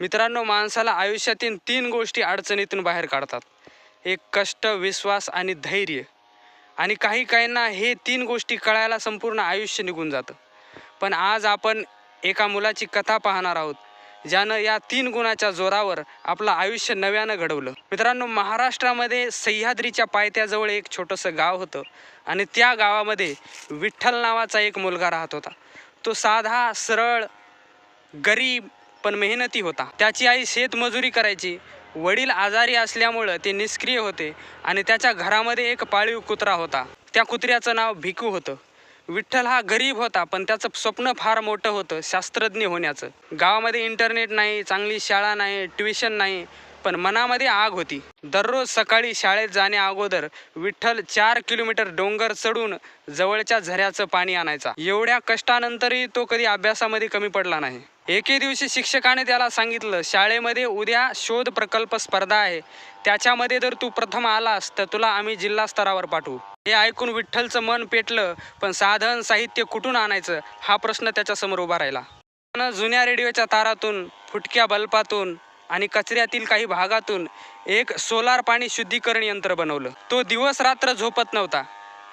मित्रांनो, माणसाला आयुष्यातील 3 गोष्टी अडचणीतून बाहेर काढतात. एक कष्ट, विश्वास आणि धैर्य. आणि काहींना हे 3 गोष्टी कळायला संपूर्ण आयुष्य निघून जातं. पण आज आपण एका मुलाची कथा पाहणार आहोत, ज्यानं या 3 गुणाच्या जोरावर आपलं आयुष्य नव्यानं घडवलं. मित्रांनो, महाराष्ट्रामध्ये सह्याद्रीच्या पायथ्याजवळ एक छोटंसं गाव होतं आणि त्या गावामध्ये विठ्ठल नावाचा एक मुलगा राहत होता. तो साधा, सरळ, गरीब पण मेहनती होता. त्याची आई शेतमजुरी करायची. वडील आजारी असल्यामुळं ते निष्क्रिय होते आणि त्याच्या घरामध्ये एक पाळीव कुत्रा होता. त्या कुत्र्याचं नाव भिकू होतं. विठ्ठल हा गरीब होता, पण त्याचं स्वप्न फार मोठं होतं, शास्त्रज्ञ होण्याचं. गावामध्ये इंटरनेट नाही, चांगली शाळा नाही, ट्युशन नाही, पण मनामध्ये आग होती. दररोज सकाळी शाळेत जाण्या अगोदर विठ्ठल 4 किलोमीटर डोंगर चढून जवळच्या झऱ्याचं पाणी आणायचा. एवढ्या कष्टानंतरही तो कधी अभ्यासामध्ये कमी पडला नाही. एके दिवशी शिक्षकाने त्याला सांगितलं, शाळेमध्ये उद्या शोध प्रकल्प स्पर्धा आहे, त्याच्यामध्ये जर तू प्रथम आलास तर तुला आम्ही जिल्हा स्तरावर पाठवू. हे ऐकून विठ्ठलचं मन पेटलं, पण साधन साहित्य कुठून आणायचं हा प्रश्न त्याच्यासमोर उभा राहिला. त्यानं जुन्या रेडिओच्या तारातून, फुटक्या बल्बातून आणि कचऱ्यातील काही भागातून एक सोलार पाणी शुद्धीकरण यंत्र बनवलं. तो दिवस रात्र झोपत नव्हता.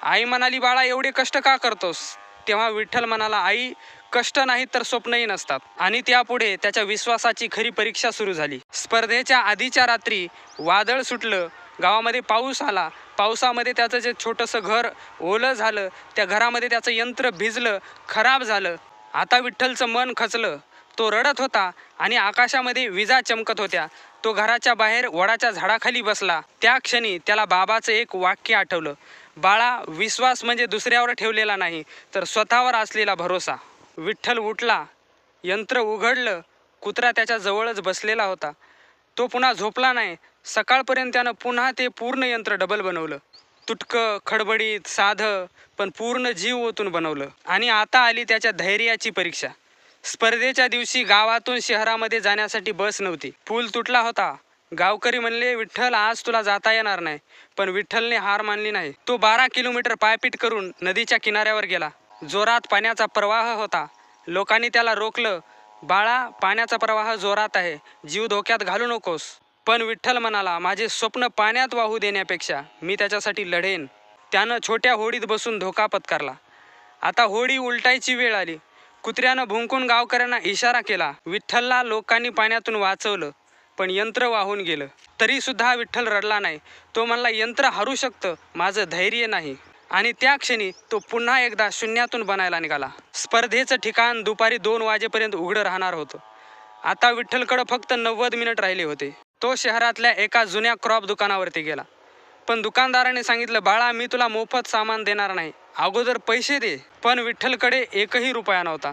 आई म्हणाली, बाळा एवढे कष्ट का करतोस? तेव्हा विठ्ठल म्हणाला, आई, कष्ट नाही तर स्वप्नही नसतात. आणि त्यापुढे त्याच्या विश्वासाची खरी परीक्षा सुरू झाली. स्पर्धेच्या आधीच्या रात्री वादळ सुटलं, गावामध्ये पाऊस आला. पावसामध्ये त्याचं जे छोटंसं घर ओलं झालं, त्या घरामध्ये त्याचं यंत्र भिजलं, खराब झालं. आता विठ्ठलचं मन खचलं. तो रडत होता आणि आकाशामध्ये विजा चमकत होत्या. तो घराच्या बाहेर वडाच्या झाडाखाली बसला. त्या क्षणी त्याला बाबाचं एक वाक्य आठवलं, बाळा, विश्वास म्हणजे दुसऱ्यावर ठेवलेला नाही, तर स्वतःवर असलेला भरोसा. विठ्ठल उठला, यंत्र उघडलं. कुत्रा त्याच्या जवळच बसलेला होता. तो पुन्हा झोपला नाही. सकाळपर्यंत त्यानं पुन्हा ते पूर्ण यंत्र डबल बनवलं. तुटकं, खडबडीत, साधं, पण पूर्ण जीव ओतून बनवलं. आणि आता आली त्याच्या धैर्याची परीक्षा. स्पर्धेच्या दिवशी गावातून शहरामध्ये जाण्यासाठी बस नव्हती. पूल तुटला होता. गावकरी म्हणले, विठ्ठल, आज तुला जाता येणार नाही. पण विठ्ठलने हार मानली नाही. तो 12 किलोमीटर पायपीट करून नदीच्या किनाऱ्यावर गेला. जोरात पाण्याचा प्रवाह होता. लोकांनी त्याला रोखलं, बाळा, पाण्याचा प्रवाह जोरात आहे, जीव धोक्यात घालू नकोस. पण विठ्ठल म्हणाला, माझे स्वप्न पाण्यात वाहू देण्यापेक्षा मी त्याच्यासाठी लढेन. त्यानं छोट्या होडीत बसून धोका पत्करला. आता होडी उलटायची वेळ आली. कुत्र्यानं भुंकून गावकऱ्यांना इशारा केला. विठ्ठलला लोकांनी पाण्यातून वाचवलं, पण यंत्र वाहून गेलं. तरी सुद्धा विठ्ठल रडला नाही. तो म्हणला, यंत्र हरू शकतं, माझं धैर्य नाही. आणि त्या क्षणी तो पुन्हा एकदा शून्यातून बनायला निघाला. स्पर्धेचं ठिकाण दुपारी 2 वाजेपर्यंत उघडं राहणार होतं. आता विठ्ठलकडं फक्त 90 मिनिट राहिले होते. तो शहरातल्या एका जुन्या क्रॉप दुकानावरती गेला. पण दुकानदाराने सांगितलं, बाळा, मी तुला मोफत सामान देणार नाही, अगोदर पैसे दे. पण विठ्ठलकडे एकही रुपया नव्हता.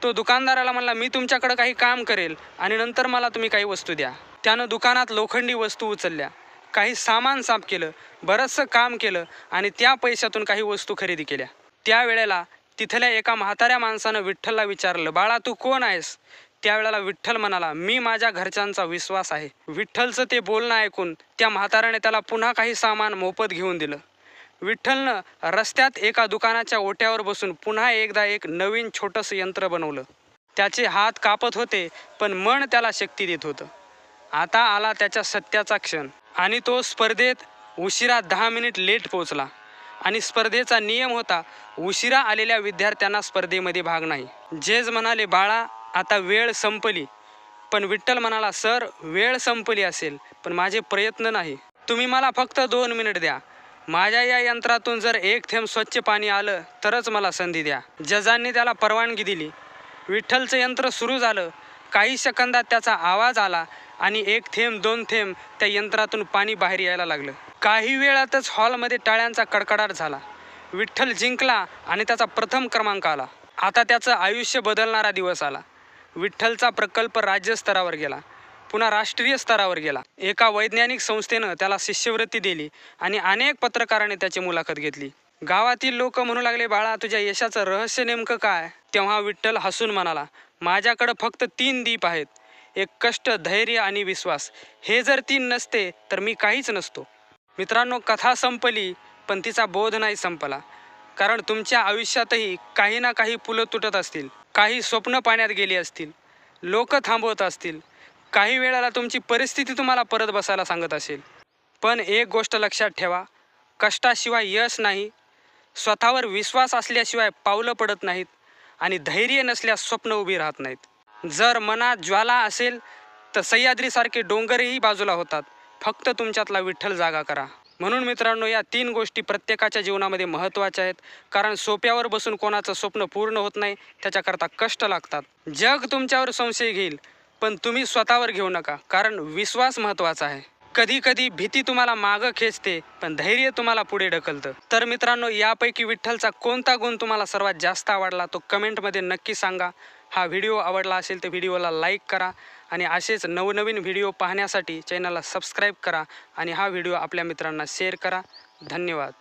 तो दुकानदाराला म्हणला, मी तुमच्याकडे काही काम करेल आणि नंतर मला तुम्ही काही वस्तू द्या. त्यानं दुकानात लोखंडी वस्तू उचलल्या, काही सामान साफ केलं, बरंचसं काम केलं आणि त्या पैशातून काही वस्तू खरेदी केल्या. त्यावेळेला तिथल्या एका म्हाताऱ्या माणसानं विठ्ठलला विचारलं, बाळा, तू कोण आहेस? त्यावेळेला विठ्ठल म्हणाला, मी माझ्या घरच्यांचा विश्वास आहे. विठ्ठलचं ते बोलणं ऐकून त्या म्हाताऱ्याने त्याला पुन्हा काही सामान मोफत घेऊन दिलं. विठ्ठलनं रस्त्यात एका दुकानाच्या ओट्यावर बसून पुन्हा एकदा एक नवीन छोटंसं यंत्र बनवलं. त्याचे हात कापत होते, पण मन त्याला शक्ती देत होतं. आता आला त्याच्या सत्याचा क्षण. आणि तो स्पर्धेत उशिरा 10 मिनिट लेट पोहोचला. आणि स्पर्धेचा नियम होता, उशिरा आलेल्या विद्यार्थ्यांना स्पर्धेमध्ये भाग नाही. जेज म्हणाले, बाळा, आता वेळ संपली. पण विठ्ठल म्हणाला, सर, वेळ संपली असेल, पण माझे प्रयत्न नाही. तुम्ही मला फक्त 2 मिनिट द्या. माझ्या या यंत्रातून जर एक थेंब स्वच्छ पाणी आलं तरच मला संधी द्या. जजांनी त्याला परवानगी दिली. विठ्ठलचं यंत्र सुरू झालं. काही सेकंदात त्याचा आवाज आला आणि 1 थेंब 2 थेंब त्या यंत्रातून पाणी बाहेर यायला लागलं. काही वेळातच हॉलमध्ये टाळ्यांचा कडकडाट झाला. विठ्ठल जिंकला आणि त्याचा प्रथम क्रमांक आला. आता त्याचं आयुष्य बदलणारा दिवस आला. विठ्ठलचा प्रकल्प राज्यस्तरावर गेला, पुन्हा राष्ट्रीय स्तरावर गेला. एका वैज्ञानिक संस्थेनं त्याला शिष्यवृत्ती दिली आणि अनेक पत्रकारांनी त्याची मुलाखत घेतली. गावातील लोक म्हणू लागले, बाळा, तुझ्या यशाचं रहस्य नेमकं काय? तेव्हा विठ्ठल हसून म्हणाला, माझ्याकडं फक्त 3 दीप आहेत, एक कष्ट, धैर्य आणि विश्वास. हे जर 3 नसते तर मी काहीच नसतो. मित्रांनो, कथा संपली, पण तिचा बोध नाही संपला. कारण तुमच्या आयुष्यातही काही ना काही पुलं तुटत असतील, काही स्वप्न पाण्यात गेली असतील, लोक थांबवत असतील, काही वेळेला तुमची परिस्थिती तुम्हाला परत बसायला सांगत असेल, पण एक गोष्ट लक्षात ठेवा, कष्टाशिवाय यश नाही, स्वतःवर विश्वास असल्याशिवाय पावलं पडत नाहीत आणि धैर्य नसल्यास स्वप्न उभी राहत नाहीत. जर मनात ज्वाला असेल तर सह्याद्रीसारखे डोंगरही बाजूला होतात. फक्त तुमच्यातला विठ्ठल जागा करा. म्हणून मित्रांनो, या 3 गोष्टी प्रत्येकाच्या जीवनामध्ये महत्त्वाच्या आहेत. कारण सोप्यावर बसून कोणाचं स्वप्न पूर्ण होत नाही, त्याच्याकरता कष्ट लागतात. जग तुमच्यावर संशय घेईल, पण तुम्ही स्वतःवर घेऊ नका, कारण विश्वास महत्त्वाचा आहे. कधी कधी भीती तुम्हाला मागं खेचते, पण धैर्य तुम्हाला पुढे ढकलतं. तर मित्रांनो, यापैकी विठ्ठलचा कोणता गुण तुम्हाला सर्वात जास्त आवडला तो कमेंटमध्ये नक्की सांगा. हा व्हिडिओ आवडला असेल तर व्हिडिओला लाईक करा आणि असेच नवनवीन व्हिडिओ पाहण्यासाठी चॅनलला सबस्क्राईब करा आणि हा व्हिडिओ आपल्या मित्रांना शेअर करा. धन्यवाद.